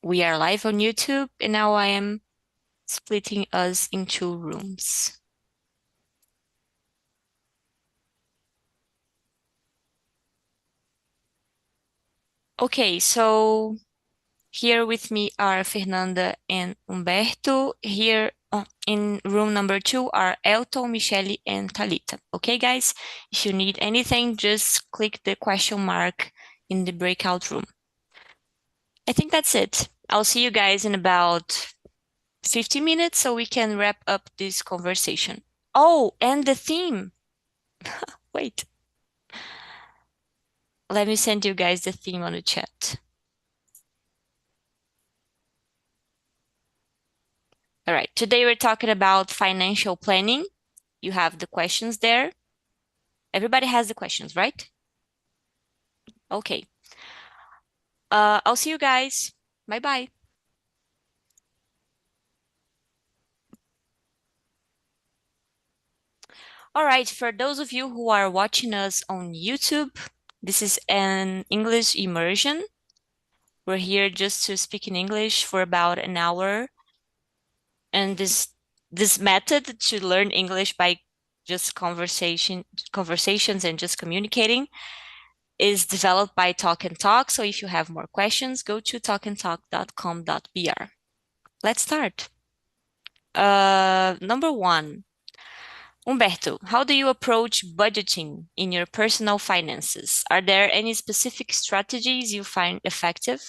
We are live on YouTube, and now I am splitting us into rooms. Okay, so here with me are Fernanda and Humberto. Here in room number 2 are Elton, Michele, and Talita. Okay, guys, if you need anything, just click the question mark in the breakout room. I think that's it. I'll see you guys in about 50 minutes so we can wrap up this conversation. Oh, and the theme. Wait, let me send you guys the theme on the chat. All right, today we're talking about financial planning. You have the questions there. Everybody has the questions, right? Okay. I'll see you guys. Bye-bye. All right, for those of you who are watching us on YouTube, this is an English immersion. We're here just to speak in English for about an hour. And this method to learn English by just conversations and just communicating is developed by Talk and Talk. So if you have more questions, go to talkandtalk.com.br. Let's start. Number 1, Humberto, how do you approach budgeting in your personal finances? Are there any specific strategies you find effective?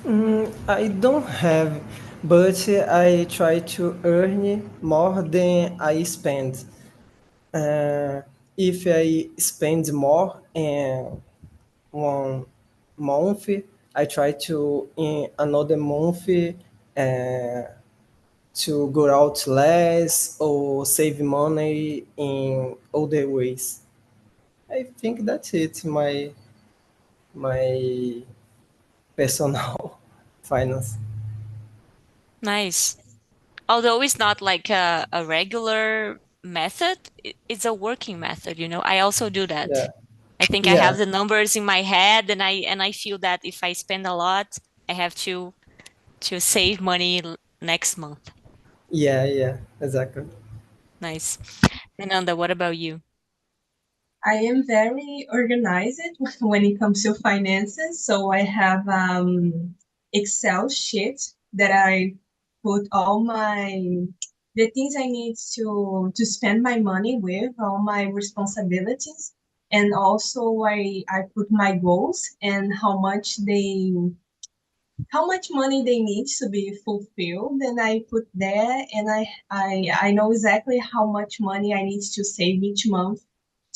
I don't have, but I try to earn more than I spend. Uh, if I spend more in 1 month, I try to in another month to go out less or save money in other ways. I think that's it. My personal finance. Nice. Although it's not like a regular method, it's a working method, you know. I also do that. Yeah, I think I yeah, have the numbers in my head and I feel that if I spend a lot, I have to save money next month. yeah, exactly. Nice. Fernanda, what about you? I am very organized when it comes to finances. So I have Excel sheet that I put all the things I need to spend my money with, all my responsibilities, and also I put my goals and how much money they need to be fulfilled, and I put there, and I know exactly how much money I need to save each month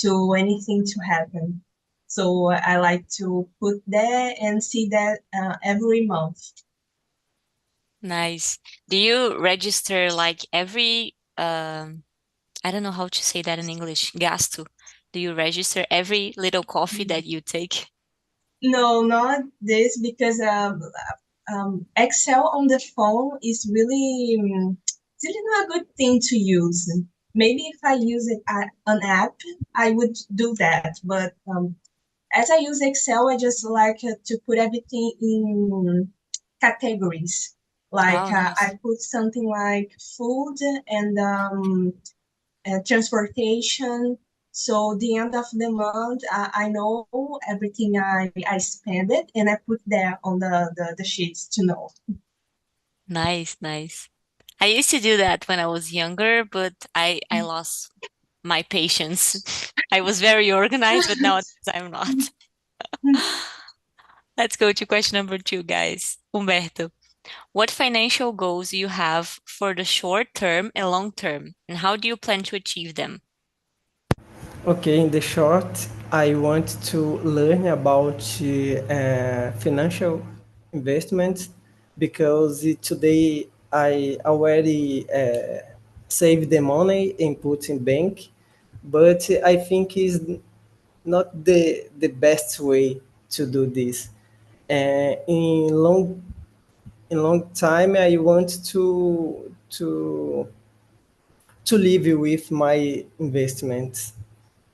to anything to happen. So I like to put there and see that every month. Nice. Do you register like every I don't know how to say that in English, gasto? Do you register every little coffee that you take? No, not this, because Excel on the phone is it's really not a good thing to use. Maybe if I use it an app, I would do that. But as I use Excel, I just like to put everything in categories. Like Oh, nice. I put something like food and transportation. So the end of the month, I know everything I spend it, and I put there on the sheets to know. Nice, nice. I used to do that when I was younger, but I lost my patience. I was very organized, but now I'm not. Let's go to question number 2, guys. Humberto, what financial goals do you have for the short term and long term, and how do you plan to achieve them? Okay, in the short, I want to learn about financial investments because today I already save the money and put in bank, but I think is not the best way to do this. In long time, I want to live with my investments.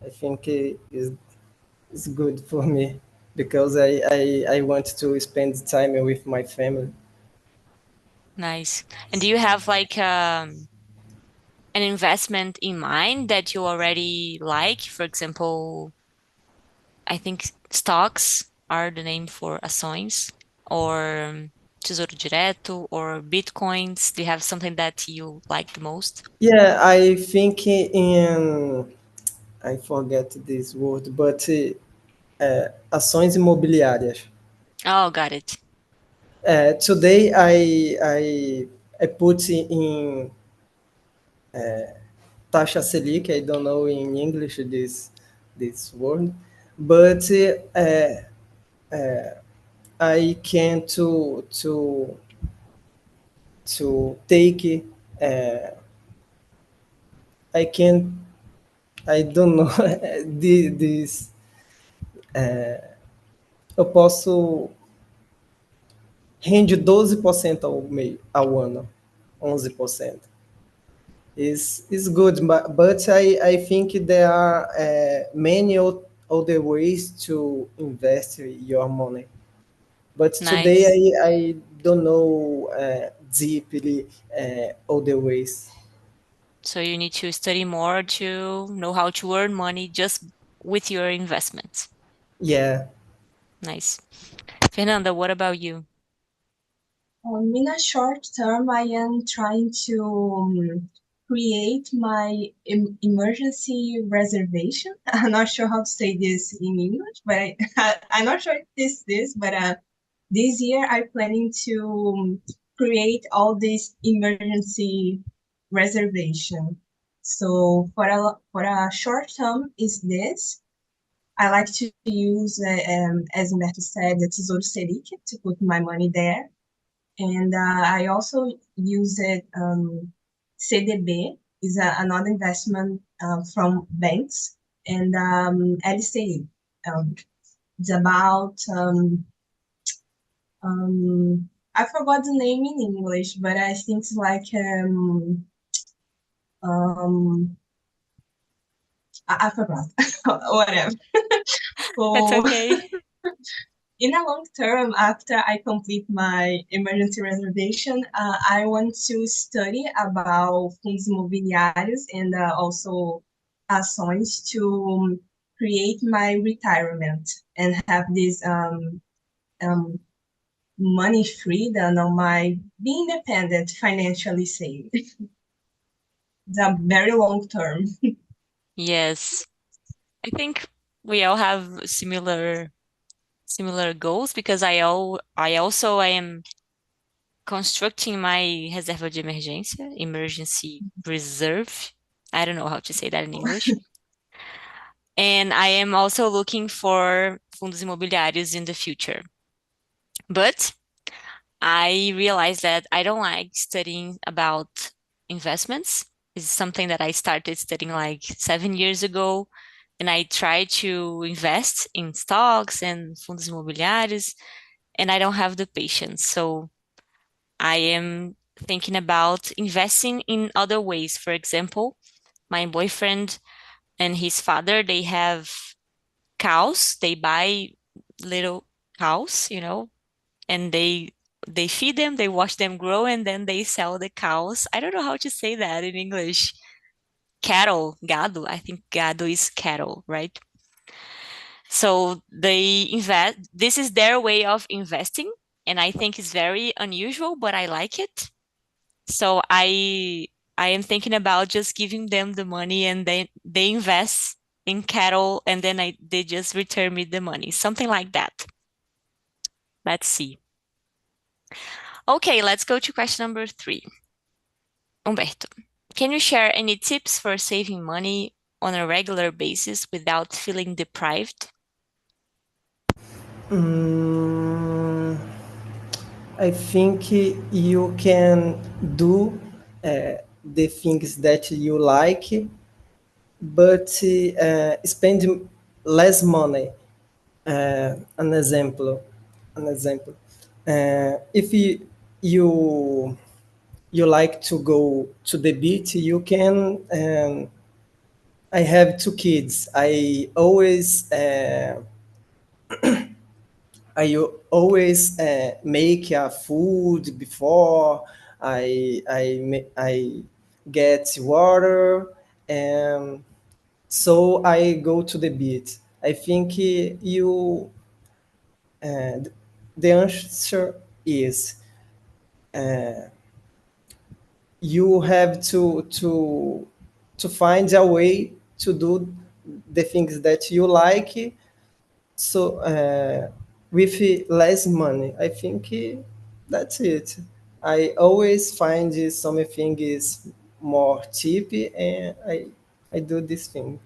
I think is good for me. because I want to spend time with my family. Nice. And do you have like an investment in mind that you already like? For example, I think stocks are the name for ações or Tesouro Direto or Bitcoins. Do you have something that you like the most? Yeah, I think in, I forget this word, but ações imobiliárias. Oh, got it. Today I put in taxa Selic. I don't know in English this word, but I can to take. Uh, I can, I don't know this. Eu posso rende 12% ao ano, 11%. Is good, but I think there are many other ways to invest your money. But today Nice. I don't know deeply other ways. So you need to study more to know how to earn money just with your investments. Yeah. Nice. Fernanda, what about you? In a short term, I am trying to create my emergency reservation. I'm not sure how to say this in English, but I'm not sure if this, but this year I'm planning to create all this emergency reservation. So for a short term is this. I like to use, as Humberto said, the Tesouro Selic to put my money there. And I also use it, CDB is another investment from banks, and LCI. It's about, I forgot the name in English, but I think it's like, um, I forgot, whatever. That's So okay. in a long term, after I complete my emergency reservation, I want to study about fundos imobiliários and also ações to create my retirement and have this um, money freedom on my being independent financially safe. It's a very long term. Yes. I think we all have similar goals because I also I am constructing my reserva de emergência, emergency reserve. I don't know how to say that in English. And I am also looking for fundos imobiliários in the future. But I realized that I don't like studying about investments. It's something that I started studying like 7 years ago. And I try to invest in stocks and fundos imobiliários, and I don't have the patience. So I am thinking about investing in other ways. For example, my boyfriend and his father, they have cows. They buy little cows, and they feed them, they watch them grow, and then they sell the cows. I don't know how to say that in English. Cattle, gado. I think gado is cattle, right? So they invest. This is their way of investing, and I think it's very unusual, but I like it. So I am thinking about just giving them the money and then they invest in cattle and then they just return me the money. Something like that. Let's see. Okay, let's go to question number 3. Umberto, can you share any tips for saving money on a regular basis without feeling deprived? Mm, I think you can do the things that you like, but spend less money. An example, an example. If you like to go to the beach, you can. I have two kids. I always I always make food before I get water, and so I go to the beach. I think you the answer is you have to find a way to do the things that you like, so with less money. I think that's it. I always find something is more cheap, and I do this thing.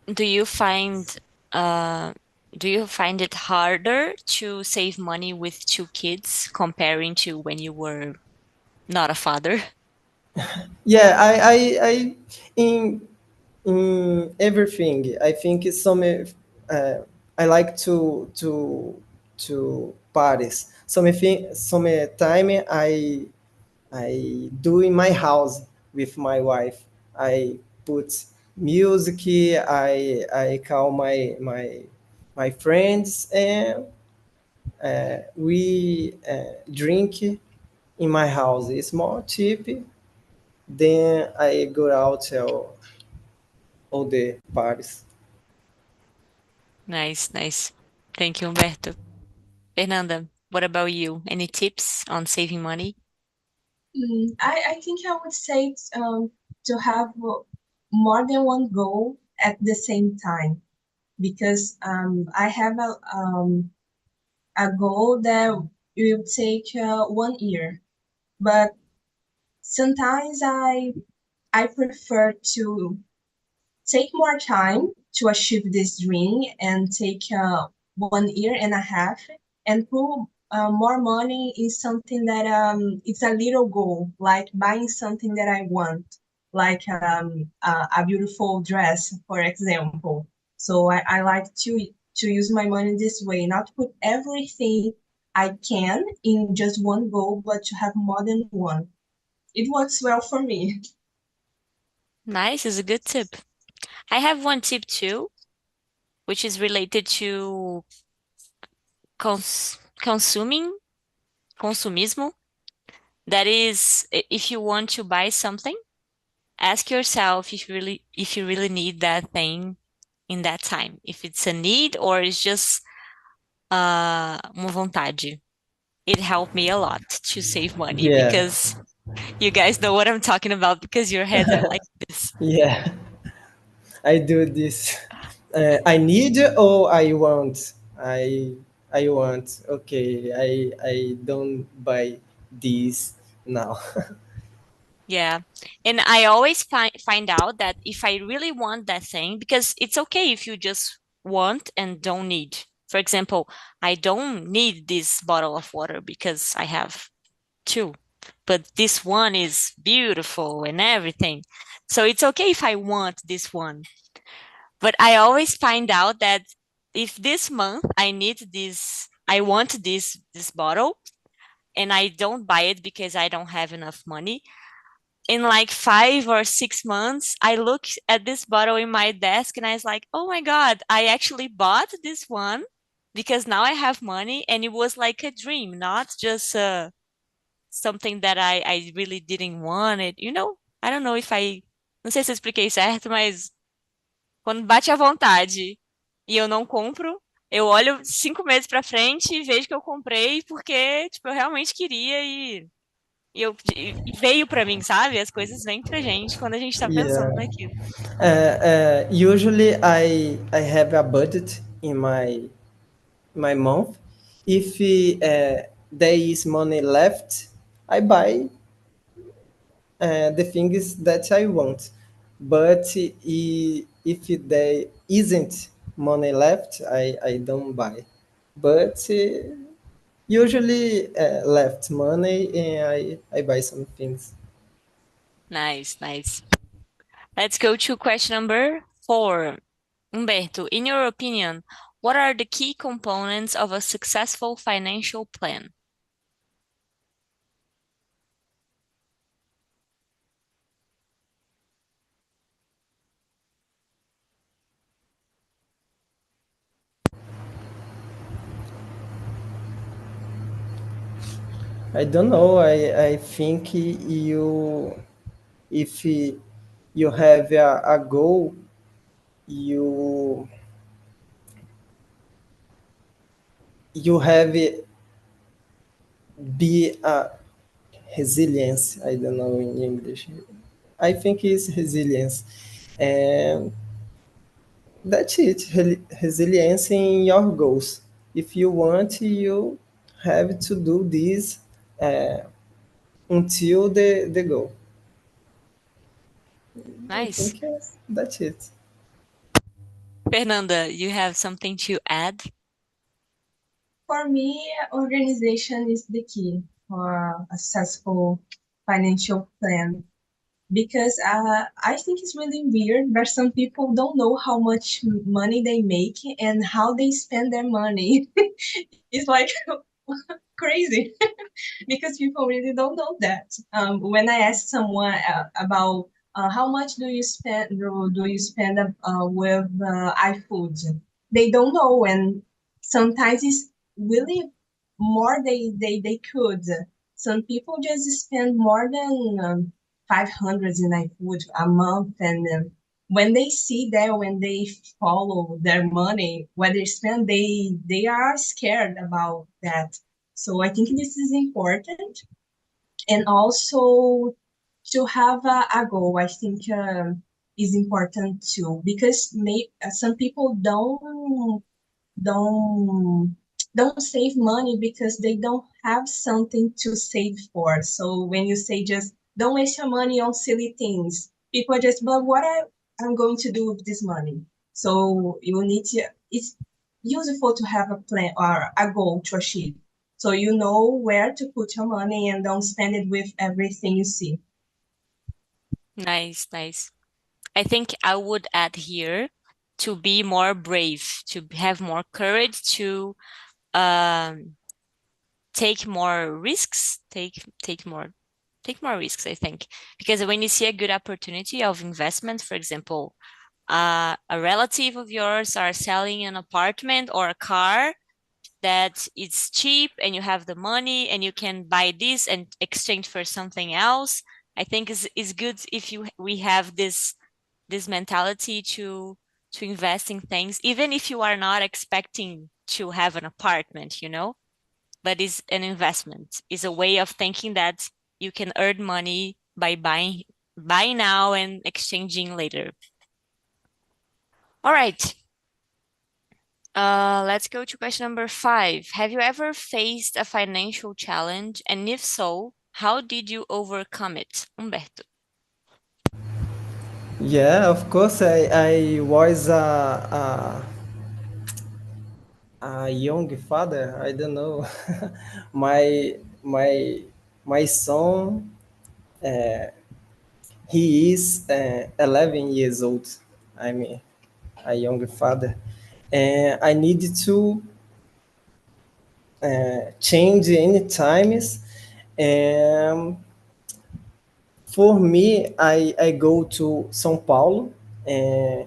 Do you find uh do you find it harder to save money with two kids comparing to when you were not a father? Yeah, I in everything. I think it's I like to parties. Some time I do in my house with my wife. I put music. I call my friends, and we drink in my house. It's more cheap than I go out all the parties. Nice, nice. Thank you, Humberto. Fernanda, what about you? Any tips on saving money? I think I would say to have more than one goal at the same time because I have a goal that will take 1 year, but sometimes I prefer to take more time to achieve this dream and take 1 year and a half and put more money in something that it's a little goal, like buying something that I want, like a beautiful dress, for example. So I like to use my money this way, not put everything I can in just one goal, but to have more than one. It works well for me. Nice is a good tip. I have one tip too, which is related to consuming, consumismo. That is, if you want to buy something, ask yourself if you really need that thing in that time. If it's a need or it's just uma vontade. It helped me a lot to save money Yeah, because you guys know what I'm talking about because your heads are like this. yeah. I do this. I need or I want. I want. Okay. I don't buy this now. Yeah. And I always find out that if I really want that thing, because it's okay if you just want and don't need. For example, I don't need this bottle of water because I have two, but this one is beautiful and everything. So it's okay if I want this one. But I always find out that if this month I need this, I want this bottle and I don't buy it because I don't have enough money, in like 5 or 6 months, I look at this bottle in my desk and I was like, oh my God, I actually bought this one because now I have money. And it was like a dream, not just something that I really didn't want it. I don't know if I. Não sei se eu expliquei certo, mas quando bate a vontade e eu não compro, eu olho 5 meses pra frente e vejo que eu comprei porque, tipo, eu realmente queria e veio pra mim, sabe? As coisas vêm pra gente quando a gente tá Yeah. pensando naquilo. Usually, I have a budget in my month. If there is money left, I buy the things that I want. But if there isn't money left, I don't buy. But usually left money, and I buy some things. Nice, nice. Let's go to question number 4. Humberto, in your opinion, what are the key components of a successful financial plan? I don't know. I think if you have a goal, you you have be a resilience. I don't know in English. I think it's resilience, and that's it. Resilience in your goals. If you want, you have to do this uh, until the goal. I Nice. think that's it. Fernanda, you have something to add? For me, organization is the key for a successful financial plan because I think it's really weird that some people don't know how much money they make and how they spend their money. It's like crazy because people really don't know that. When I ask someone about how much do you spend with iFood, they don't know, and sometimes it's really more they could. Some people just spend more than 500 in iFood a month, and when they see that, when they follow their money, what they spend, they are scared about that. So I think this is important, and also to have a goal. I think is important too because some people don't don't save money because they don't have something to save for. So when you say just don't waste your money on silly things, people are just, but I'm going to do with this money. So you need to, it's useful to have a plan or a goal to achieve. So you know where to put your money and don't spend it with everything you see. Nice, nice. I think I would add here to be more brave, to have more courage, to um, take more risks, take more risks, I think. Because when you see a good opportunity of investment, for example, a relative of yours are selling an apartment or a car that it's cheap and you have the money and you can buy this and exchange for something else. I think is good if we have this mentality to invest in things, even if you are not expecting to have an apartment, but it's an investment. It's a way of thinking that you can earn money by buying now and exchanging later. All right. Let's go to question number 5. Have you ever faced a financial challenge? And if so, how did you overcome it? Humberto. Yeah, of course. I was a young father. I don't know. my my my son, he is 11 years old. I'm a young father, and I need to change any times. And for me, I go to São Paulo and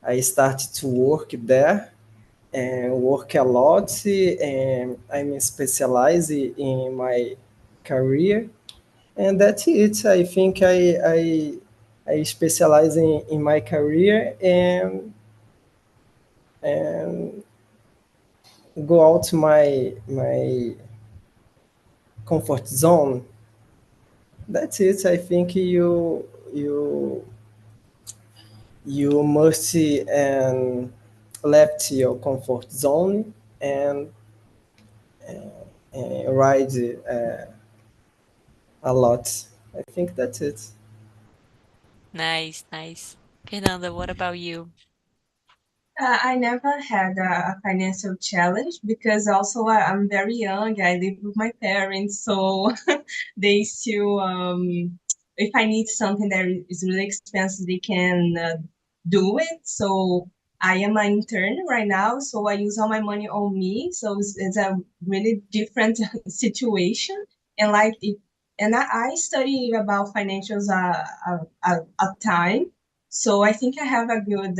I started to work there and work a lot. And I'm specialized in my career, and that's it. I think I specialize in my career and go out my comfort zone. That's it. I think you must left your comfort zone and, ride a lot. I think that's it. Nice, nice. Fernanda, what about you? I never had a financial challenge because also I'm very young. I live with my parents, so they still, if I need something that is really expensive, they can do it. So I am an intern right now, so I use all my money on me. So it's a really different situation. And like it, and I study about financials a time. So I think I have a good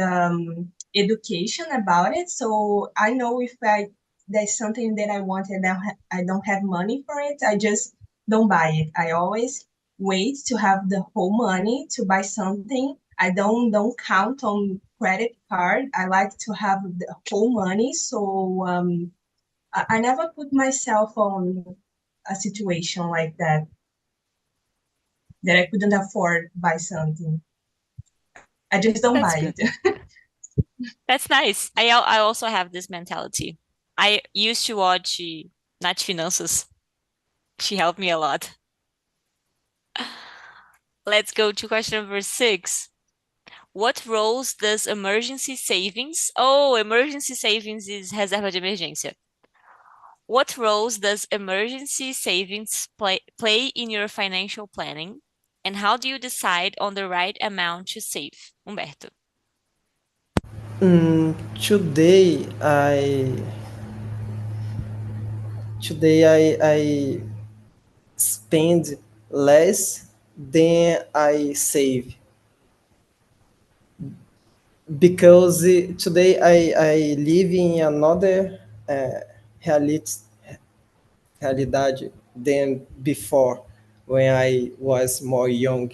education about it. So I know if I there's something that I want and I don't have money for it, I just don't buy it. I always wait to have the whole money to buy something. I don't count on credit card. I like to have the whole money. So I never put myself on a situation like that I couldn't afford to buy something. I just don't That's buy good. it. That's nice. I also have this mentality. I used to watch Nath Finanças. She helped me a lot. Let's go to question number 6. What roles does emergency savings? Oh, emergency savings is reserva de emergência. What roles does emergency savings play in your financial planning? And how do you decide on the right amount to save? Humberto. Today I spend less than I save because today I live in another reality, realidade than before when I was more young.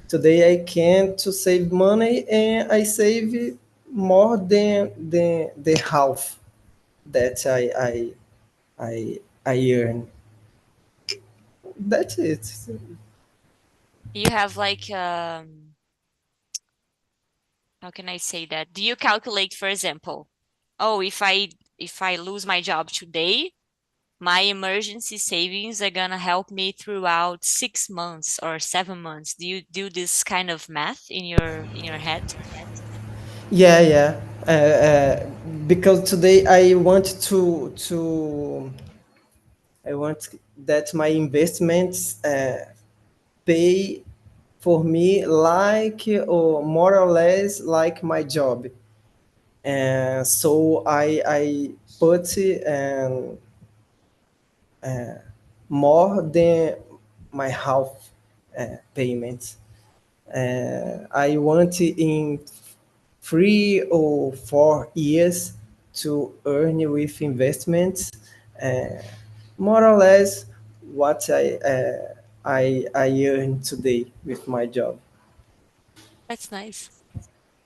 Today I can to save money and I save more than the half that I earn. That's it. You have like how can I say that? Do you calculate, for example, oh, if I lose my job today, my emergency savings are gonna help me throughout 6 months or 7 months. Do you do this kind of math in your head? Yeah, yeah. Because today I want that my investments pay for me like or more or less like my job. And so I put more than my half payment. I want in 3 or 4 years to earn with investments uh, more or less what I earn today with my job. That's nice.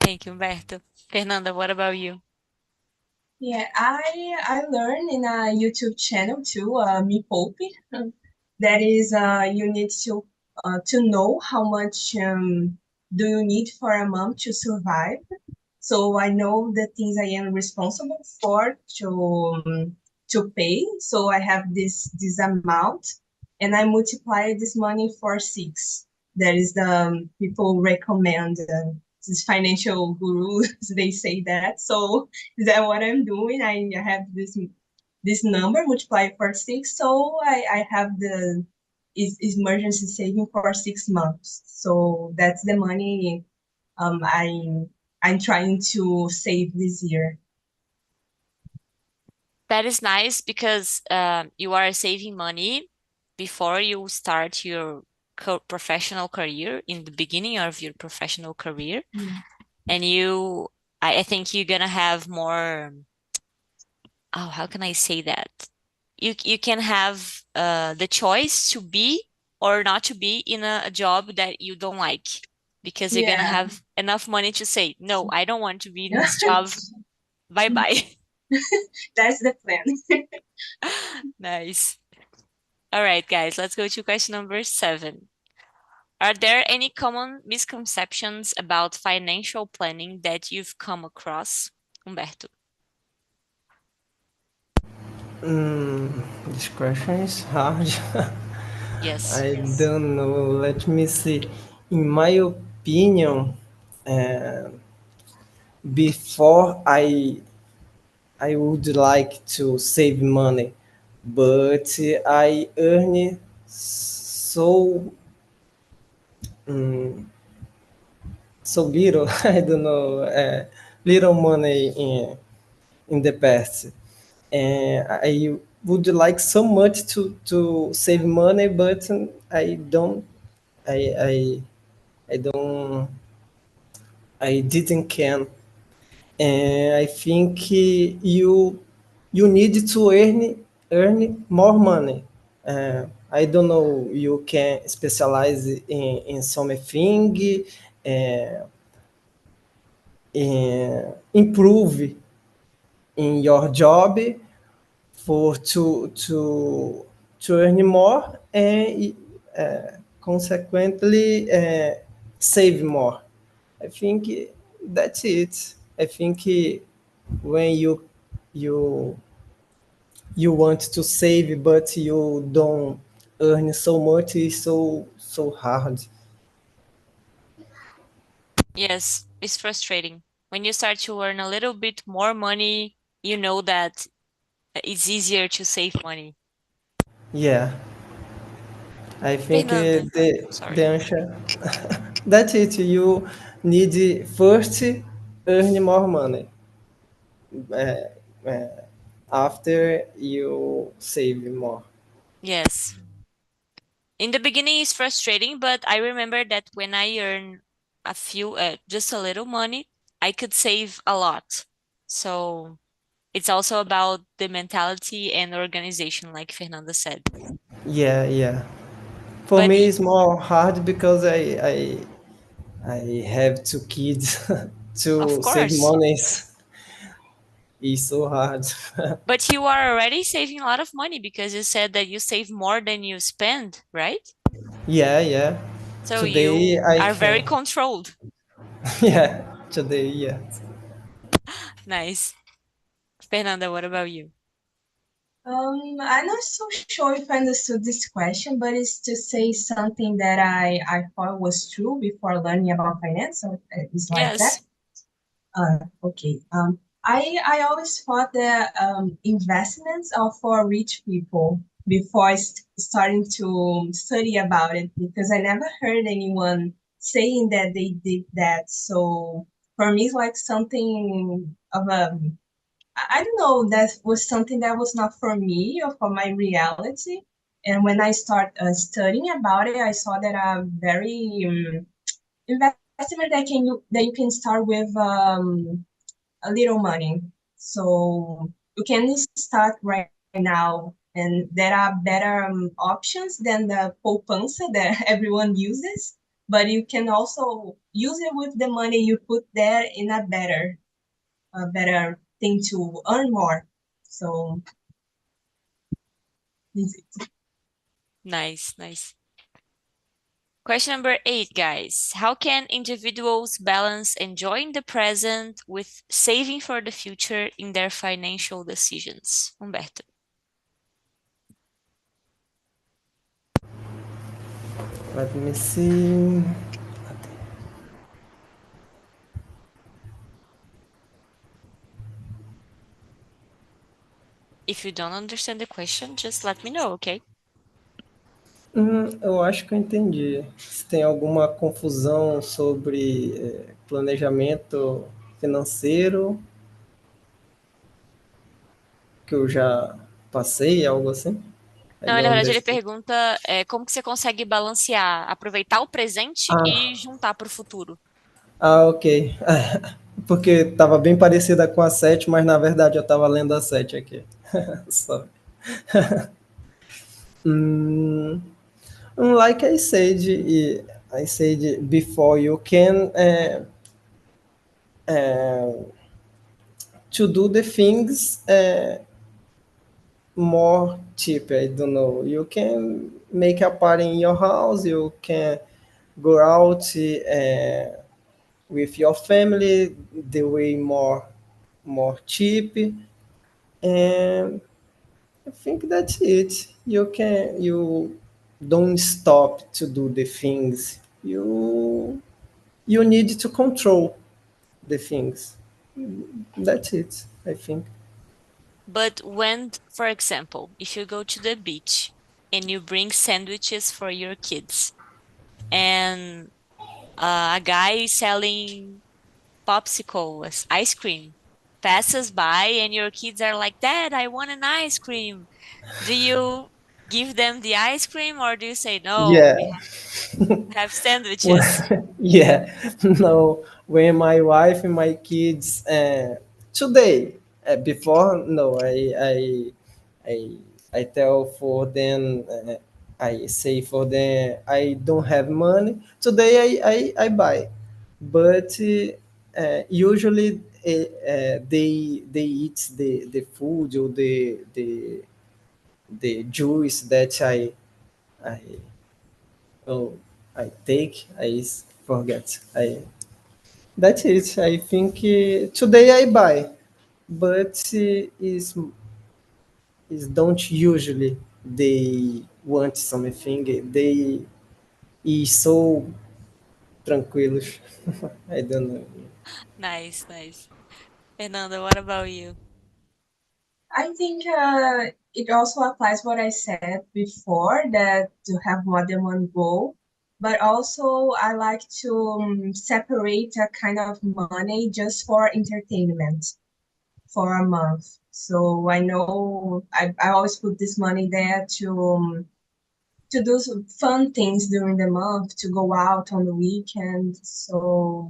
Thank you, Humberto. Fernanda, what about you? Yeah, I learned in a YouTube channel too, Me Poupe. That is, you need to know how much do you need for a month to survive. So I know the things I am responsible for to pay. So I have this amount, and I multiply this money for six. That is the people recommend. These financial gurus they say that. So is that what I'm doing? I have this number multiplied for six. So I have the is emergency saving for 6 months. So that's the money I'm trying to save this year. That is nice because you are saving money before you start your professional career in the beginning of your professional career. Mm. And I think you're gonna have more, oh, how can I say that? You can have the choice to be or not to be in a job that you don't like because you're gonna Yeah, have enough money to say, no, I don't want to be in this job. Bye bye. that's the plan. Nice. All right, guys, let's go to question number 7. Are there any common misconceptions about financial planning that you've come across? Humberto. This question is hard. Yes. I don't know. Let me see. In my opinion, uh, before I would like to save money, but I earn so so little. I don't know, little money in the past, and I would like so much to save money, but I don't. I I don't. I didn't can, and I think you you need to earn more money. I don't know, you can specialize in something, uh, improve in your job for to earn more and consequently save more. I think that's it. I think when you you want to save but you don't earn so much, it's so hard. Yes, it's frustrating. When you start to earn a little bit more money, you know that it's easier to save money. Yeah, I think Fernanda, the sorry. answer that's it. You need first earn more money. After you save more. Yes. In the beginning, it's frustrating, but I remember that when I earn just a little money, I could save a lot. So it's also about the mentality and organization, like Fernanda said. Yeah, yeah. For But me, it's more hard because I have two kids. of To save course, money is so hard. but you are already saving a lot of money because you said that you save more than you spend, right? Yeah, yeah. So Today you I are very can. controlled. Yeah, today, yeah. Nice. Fernanda, what about you? I'm not so sure if I understood this question, but it's to say something that I thought was true before learning about finance. So it's like that. Yes. Okay. I always thought that investments are for rich people before starting to study about it because I never heard anyone saying that they did that. So for me, it's like something of a I don't know, that was something that was not for me or for my reality. And when I start studying about it, I saw that a very investment that you can start with a little money. So you can start right now, and there are better options than the poupança that everyone uses. But you can also use it with the money you put there in a better thing to earn more. So Nice, nice. Question number 8, guys. How can individuals balance enjoying the present with saving for the future in their financial decisions? Humberto. Let me see. If you don't understand the question, just let me know, okay? Eu acho que eu entendi. Se tem alguma confusão sobre planejamento financeiro que eu já passei, algo assim. I Não, na don't verdade ele understand. pergunta como que você consegue balancear, aproveitar o presente Ah, e juntar para o futuro. ok. Porque estava bem parecida com a 7, mas na verdade eu estava lendo a 7 aqui. Só. Mm, like I said before, you can to do the things more cheap. I don't know. You can make a party in your house. You can go out with your family the way more cheap, and I think that's it. You don't stop to do the things. You need to control the things. That's it, I think. But when, for example, if you go to the beach and you bring sandwiches for your kids and a guy selling popsicles, ice cream, passes by and your kids are like, Dad, I want an ice cream. Do you give them the ice cream or do you say, no, Yeah. we have sandwiches? Yeah. No, when my wife and my kids today Before, no, I, I tell for them, I say for them, I don't have money. Today I buy, but usually they eat the food or the juice that I oh, I take. Forget. That's it. I think today I buy, but is don't usually they want something. They is so tranquilos. I don't know. Nice, nice. Fernanda, what about you? I think it also applies what I said before, that to have more than one goal. But also, I like to separate a kind of money just for entertainment for a month. So I know I always put this money there to do some fun things during the month, to go out on the weekend. So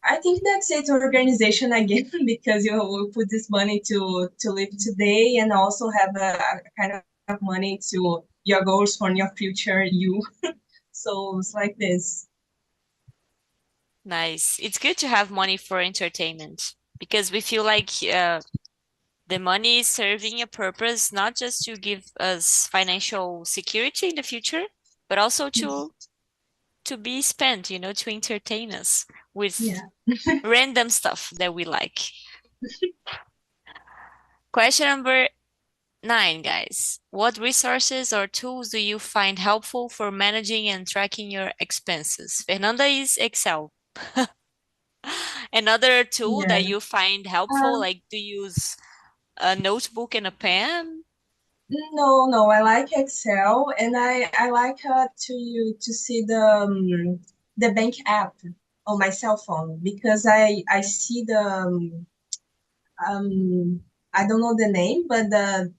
I think that's it, organization again, because you will put this money to live today and also have a kind of money to your goals for your future you. So it's like this. Nice. It's good to have money for entertainment because we feel like the money is serving a purpose, not just to give us financial security in the future, but also to be spent, to entertain us with Yeah. random stuff that we like. Question number 9, guys. What resources or tools do you find helpful for managing and tracking your expenses? Fernanda is Excel. Another tool Yeah. that you find helpful, Um, like to use a notebook and a pen? no, no, I like Excel, and I like to see the bank app on my cell phone, because I see um I don't know the name, but the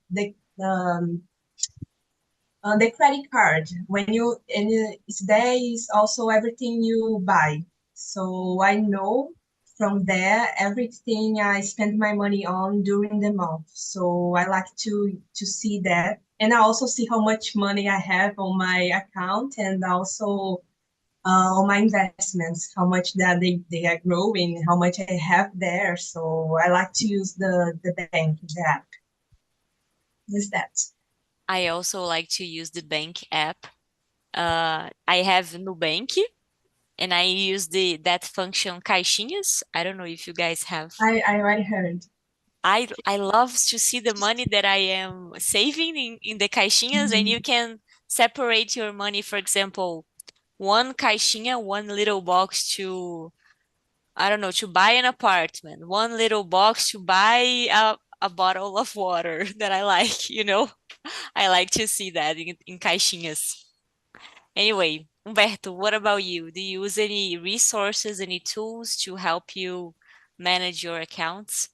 credit card, when you and it's there is also everything you buy. So I know from there everything I spend my money on during the month. So I like to see that, and I also see how much money I have on my account, and also on my investments, how much that they are growing, how much I have there. So I like to use the bank, the app. Is that? I also like to use the bank app. I have Nubank and I use the that function caixinhas. I don't know if you guys have. I already heard. I love to see the money that I am saving in the caixinhas, and you can separate your money. For example, one caixinha, one little box to, I don't know, to buy an apartment, one little box to buy a bottle of water that I like. I like to see that in caixinhas. Anyway, Humberto, what about you? Do you use any resources, any tools to help you manage your accounts?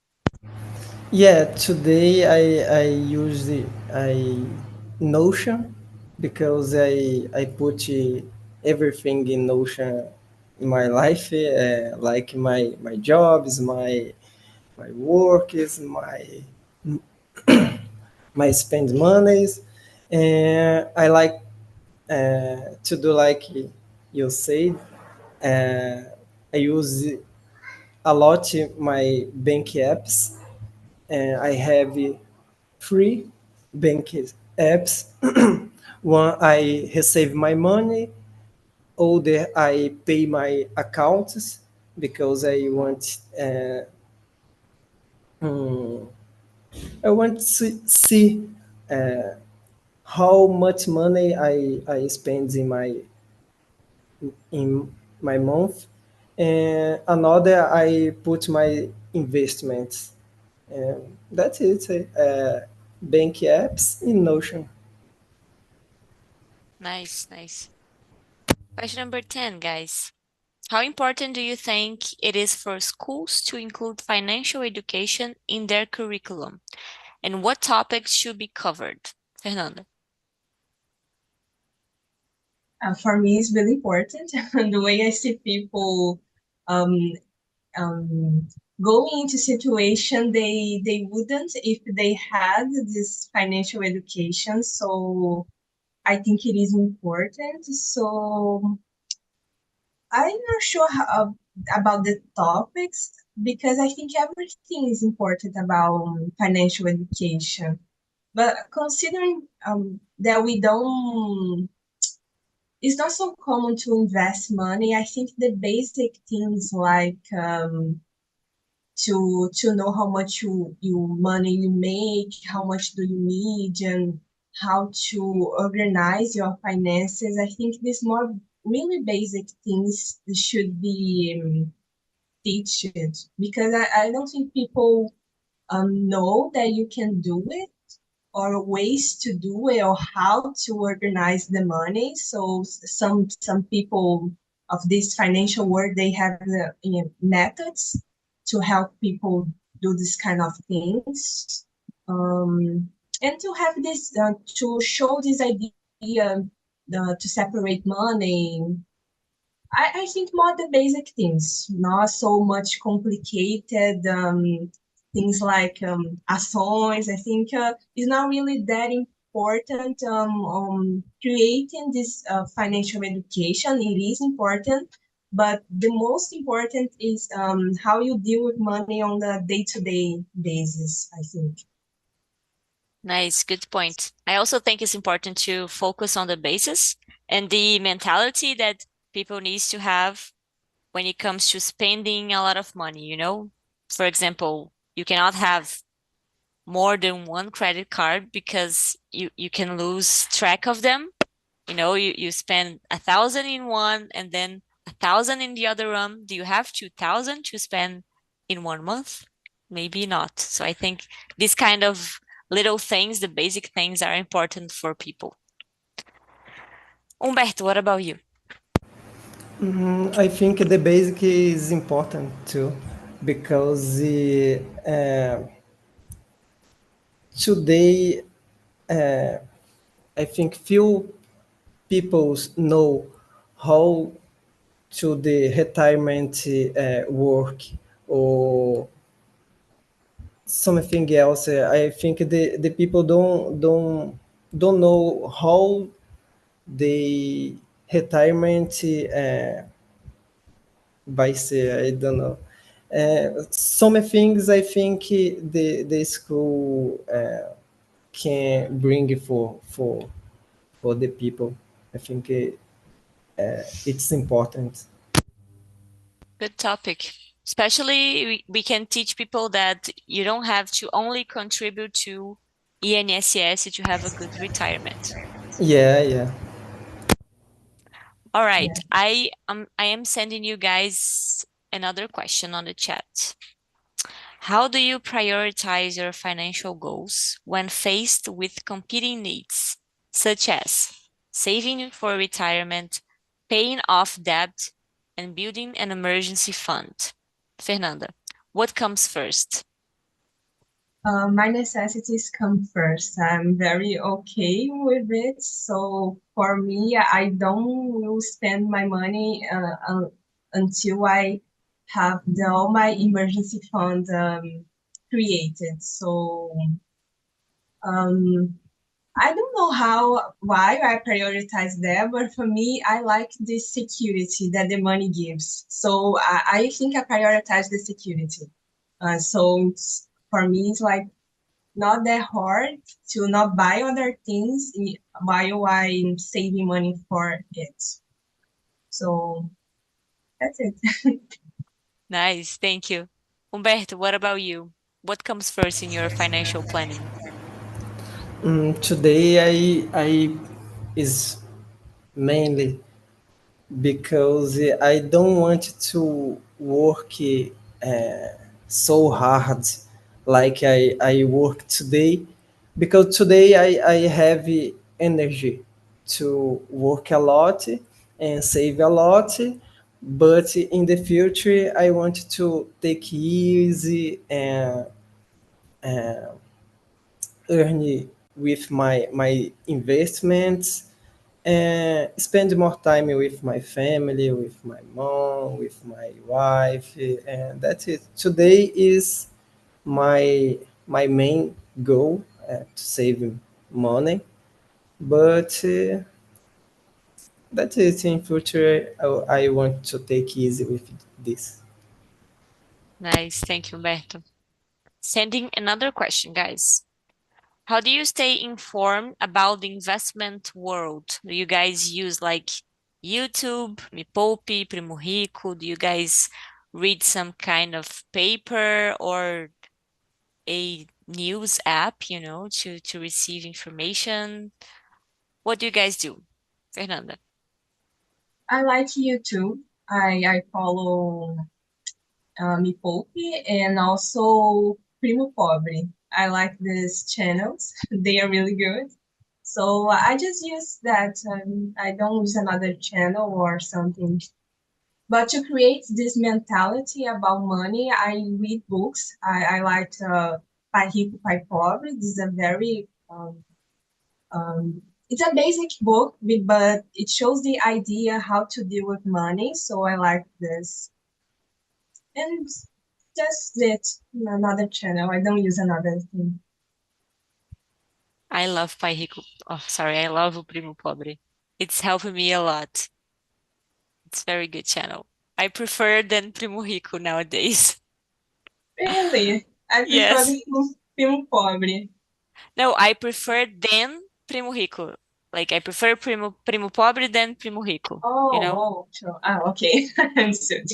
Yeah, today I use I Notion because I put everything in Notion in my life, like my jobs, my work is my spend monies, and I like to do like you said. Uh, I use a lot my bank apps, and I have three bank apps. One I receive my money, other I pay my accounts because um, I want to see uh, how much money I spend in my month, and another I put my investments. And that's it. Bank apps in Notion. Nice, nice. Question number 10, guys. How important do you think it is for schools to include financial education in their curriculum? And what topics should be covered? Fernanda. For me, it's really important. The way I see people um, um, going into situation they wouldn't if they had this financial education. So I think it is important. So I'm not sure about the topics because I think everything is important about financial education. But considering that we don't, it's not so common to invest money. I think the basic things like to know how much you money you make, how much do you need, and how to organize your finances. I think these more really basic things should be teached because I don't think people know that you can do it or ways to do it or how to organize the money. So some people of this financial world they have the methods to help people do this kind of things, and to have this to show this idea to separate money. I think more the basic things, not so much complicated things like ações. I think it's not really that important creating this financial education. It is important, but the most important is how you deal with money on a day-to-day basis, I think. Nice, good point. I also think it's important to focus on the basis and the mentality that people needs to have when it comes to spending a lot of money, you know? For example, you cannot have more than one credit card because you can lose track of them. You know, you spend 1,000 in one and then 1,000 in the other one. Do you have 2,000 to spend in 1 month? Maybe not. So I think this kind of little things, the basic things are important for people. Humberto, what about you? I think the basic is important too, because today I think few people know how to the retirement work or something else. I think the people don't know how the retirement vai ser. I don't know. Some things I think the school can bring for the people. I think it's important. Good topic. Especially, we can teach people that you don't have to only contribute to INSS to have a good retirement. Yeah, yeah. All right, Yeah. I am sending you guys another question on the chat. How do you prioritize your financial goals when faced with competing needs, such as saving for retirement, paying off debt, and building an emergency fund? Fernanda, what comes first? My necessities come first. I'm very okay with it. So for me, I don't will spend my money until I have all my emergency fund created. So um, I don't know why I prioritize that, but for me, I like the security that the money gives. So I think I prioritize the security. For me, it's like not that hard to not buy other things while I'm saving money for it. So that's it. Nice, thank you. Humberto, what about you? What comes first in your financial planning? Today I is mainly because I don't want to work so hard like I work today, because today I have energy to work a lot and save a lot, but in the future I want to take easy and earn with my investments, and spend more time with my family, with my mom, with my wife, and that's it. Today is my main goal to save money, but that's it. In future, I want to take easy with this. Nice. Thank you, Humberto. Sending another question, guys. How do you stay informed about the investment world? Do you guys use like YouTube, Me Poupe, Primo Rico? Do you guys read some kind of paper or a news app, to receive information? What do you guys do? Fernanda. I like YouTube. I follow Me Poupe and also Primo Pobre. I like these channels. They are really good. So I just use that. I don't use another channel or something. But to create this mentality about money, I read books. I like Pai Rico, Pai Pobre. This is a very it's a basic book, but it shows the idea how to deal with money. So I like this. And that's it. Another channel. I don't use another thing. I love Pai Rico. Oh, sorry, I love o Primo Pobre. It's helping me a lot. It's very good channel. I prefer than Primo Rico nowadays. Really? I prefer Yes. the film Pobre. No, I prefer than Primo Rico. Like I prefer Primo Pobre than Primo Rico, you Oh, know? oh, sure. Ah, okay. Understood.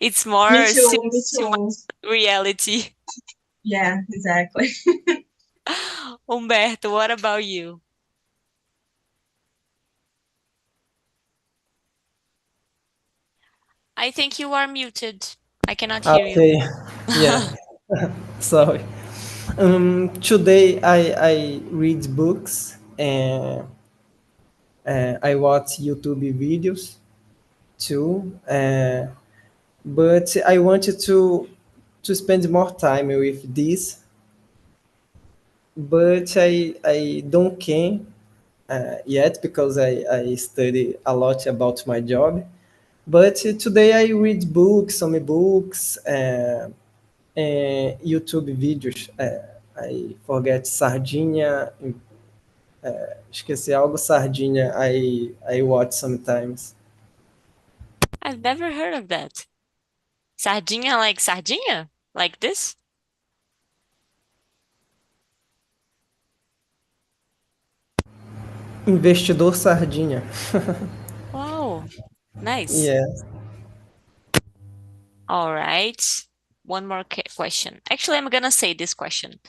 It's Me more too, me suits to too. my reality. Yeah, exactly. Humberto, what about you? I think you are muted. I cannot hear you. Okay, yeah, sorry. Today I read books and I watch YouTube videos too. But I wanted to spend more time with this, but I don't can yet because I study a lot about my job. But today I read books, some books, and YouTube videos. I forget sardinha, esqueci algo sardinha. I watch sometimes. I've never heard of that. Sardinha like sardinha? Like this? Investidor sardinha. Wow, nice. Yeah. All right. One more question. Actually, I'm gonna say this question.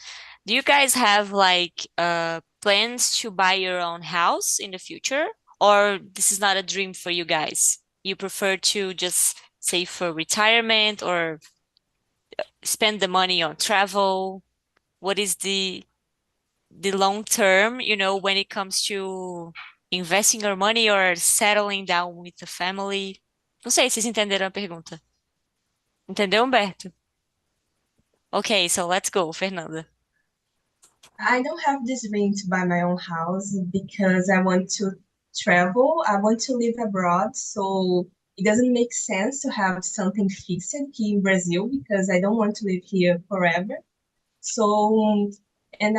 Do you guys have like plans to buy your own house in the future? Or this is not a dream for you guys? You prefer to just save for retirement or spend the money on travel? What is the long term, when it comes to investing your money or settling down with the family? Não sei se vocês entenderam a pergunta. Entendeu, Humberto? Okay, so let's go, Fernanda. I don't have this ring to buy my own house because I want to travel. I want to live abroad. So it doesn't make sense to have something fixed here in Brazil because I don't want to live here forever. So, and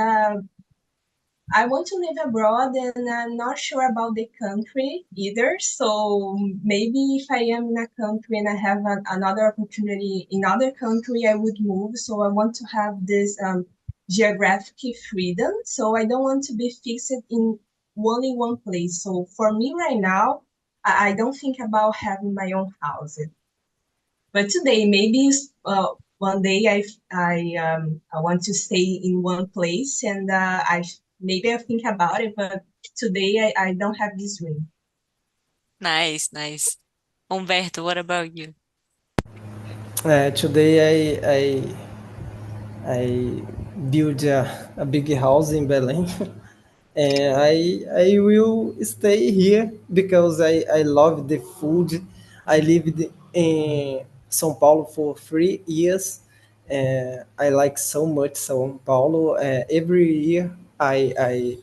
I want to live abroad and I'm not sure about the country either. So maybe if I am in a country and I have another opportunity in other country, I would move. So I want to have this geographic freedom. So I don't want to be fixed in only one place. So for me right now, I don't think about having my own house. But today, maybe one day I want to stay in one place and maybe I think about it. But today I don't have this dream. Nice, nice. Humberto, what about you? Today I build a big house in Belém. And I will stay here because I love the food. I lived in São Paulo for 3 years. I like so much São Paulo. Every year I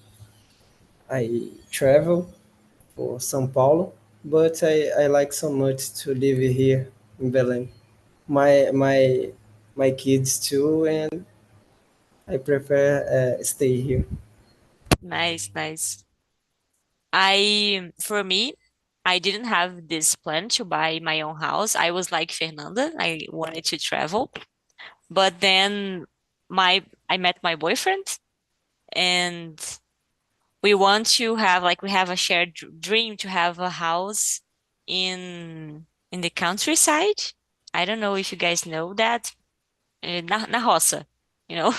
travel for São Paulo, but I like so much to live here in Belém. My kids too, and I prefer stay here. Nice, nice. For me, I didn't have this plan to buy my own house. I was like Fernanda, I wanted to travel. But then I met my boyfriend and we want to have like we have a shared dream to have a house in the countryside. I don't know if you guys know that. Na roça, you know.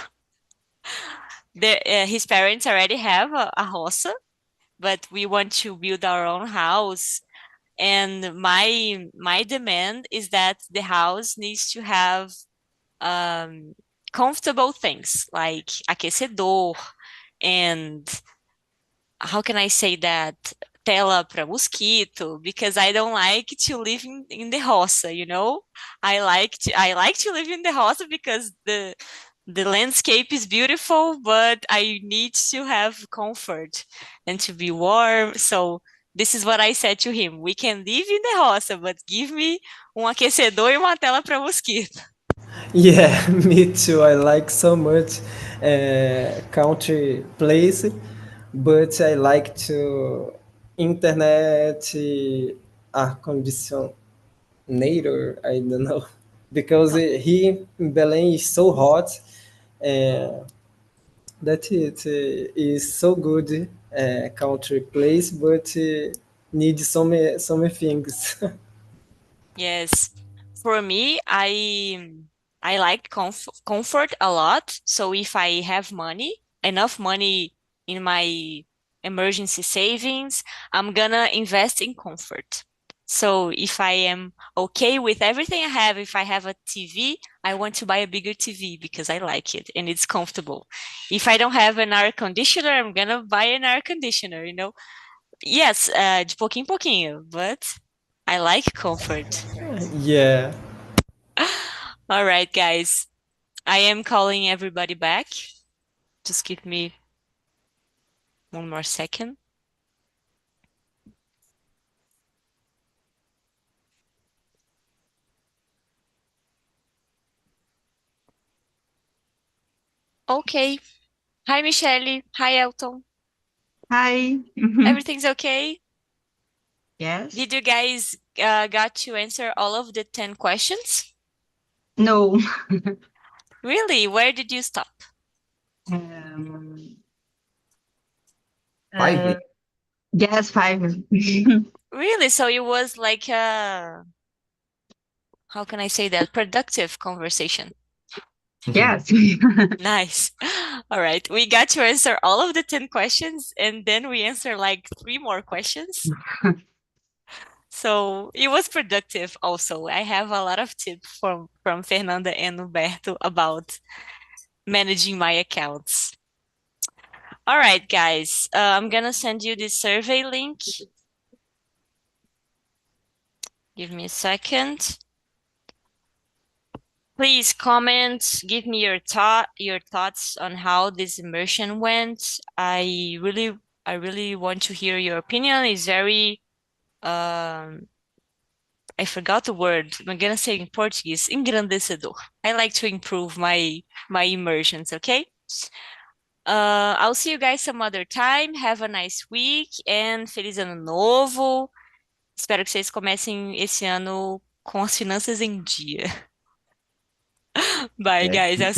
His parents already have a roça, but we want to build our own house. And my demand is that the house needs to have um, comfortable things like aquecedor and how can I say that? Tela para mosquito, because I don't like to live in the roça, you know? I like to live in the roça because the landscape is beautiful, but I need to have comfort and to be warm. So this is what I said to him. We can live in the roça, but give me um aquecedor e uma tela para mosquito. Yeah, me too. I like so much country place, but I like to internet conditioner. I don't know, because here in Belém is so hot, and that it is so good country place, but need some things. Yes. For me, I like comfort a lot. So if I have money, enough money in my emergency savings, I'm gonna invest in comfort. So if I am okay with everything I have, if I have a TV, I want to buy a bigger TV because I like it and it's comfortable. If I don't have an air conditioner, I'm gonna buy an air conditioner, you know? Yes, de pouquinho em pouquinho, but I like comfort. Yeah. All right, guys. I am calling everybody back. Just give me one more second. Okay. Hi, Michelle. Hi, Elton. Hi. Everything's okay? Yes. Did you guys got to answer all of the 10 questions? No. Really? Where did you stop? Um, Five? yes, five. Really? So it was like a, how can I say that? Productive conversation. Yes. Nice. All right. We got to answer all of the 10 questions and then we answer like three more questions. So it was productive also. I have a lot of tips from Fernanda and Humberto about managing my accounts. All right, guys. I'm gonna send you this survey link. Give me a second. Please comment, give me your thoughts on how this immersion went. I really want to hear your opinion. It's very I forgot the word. I'm gonna say in Portuguese, engrandecedor. I like to improve my immersions, okay? I'll see you guys some other time. Have a nice week and feliz ano novo. Espero que vocês comecem esse ano com as finanças em dia. Bye, É. guys. I'll